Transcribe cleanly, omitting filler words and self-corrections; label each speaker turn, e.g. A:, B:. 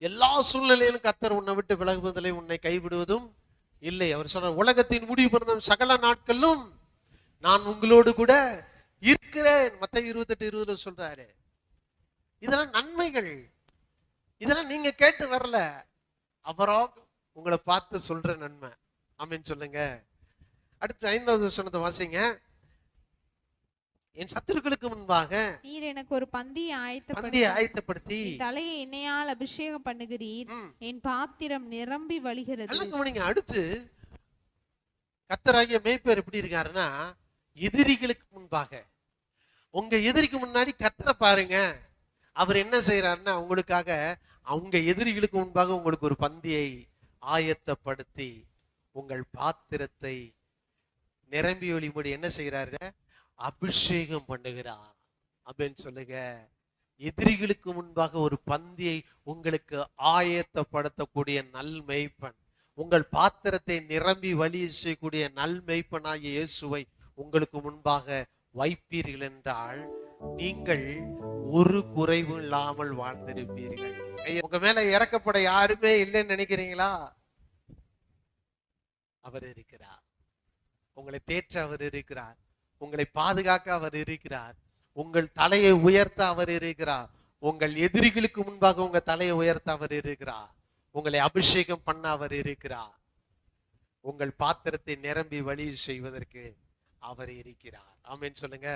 A: எல்லா சூழ்நிலையிலும் கர்த்தர் உன்னை விட்டு விலகுவதில்லை, உன்னை கைவிடுவதும் இல்லை. அவர் சொல்ற உலகத்தின் முடிவு பிறந்த சகல நாட்களும் நான் உங்களோடு கூட இருக்கிறேன். மத்தேயு 28:20 சொல்றாரு. இதெல்லாம் நன்மைகள், இதெல்லாம் நீங்க கேட்டு வரல, அவரோ உங்களை பார்த்து சொல்ற நன்மை. ஆமென் சொல்லுங்க. அடுத்து 5வது வசனத்தை வாசிங்க. என் சத்துருக்களுக்கு முன்பாக
B: நீர் எனக்கு ஒரு பந்தியை
A: ஆயத்தப்படுத்தி
B: தலையை எண்ணெயால் அபிஷேகம் பண்ணுகிறீர், என் பாத்திரம் நிரம்பி வழிகிறது.
A: அடுத்து கர்த்தராகிய மேய்ப்பர் எப்படி இருக்காருன்னா, எதிரிகளுக்கு முன்பாக, உங்க எதிரிக்கு முன்னாடி கர்த்தரை பாருங்க. அவர் என்ன செய்யறாருன்னா, உங்களுக்காக அவங்க எதிரிகளுக்கு முன்பாக உங்களுக்கு ஒரு பந்தியை ஆயத்தப்படுத்தி உங்கள் பாத்திரத்தை நிரம்பி ஒளிபடி என்ன செய்யறாரு? அபிஷேகம் பண்ணுகிறார். அப்படின்னு சொல்லுங்க. எதிரிகளுக்கு முன்பாக ஒரு பந்தியை உங்களுக்கு ஆயத்தப்படுத்தக்கூடிய நல் மேய்ப்பன், உங்கள் பாத்திரத்தை நிரம்பி வழி செய்யக்கூடிய நல் மேய்ப்பனாகிய இயேசுவை உங்களுக்கு முன்பாக வைப்பீர்கள் என்றால் நீங்கள் ஒரு குறைவு இல்லாமல் வாழ்ந்திருப்பீர்கள். உங்க மேல இறக்கப்பட யாருமே இல்லைன்னு நினைக்கிறீங்களா? அவர் இருக்கிறார். உங்களை தேற்ற அவர் இருக்கிறார். உங்களை பாதுகாக்க அவர் இருக்கிறார். உங்கள் தலையை உயர்த்த அவர் இருக்கிறார். உங்கள் எதிரிகளுக்கு முன்பாக உங்க தலையை உயர்த்த அவர் இருக்கிறார். உங்களை அபிஷேகம் பண்ண அவர் இருக்கிறார். உங்கள் பாத்திரத்தை நிரம்பி வழி செய்வதற்கு அவர் இருக்கிறார். ஆமென் சொல்லுங்க.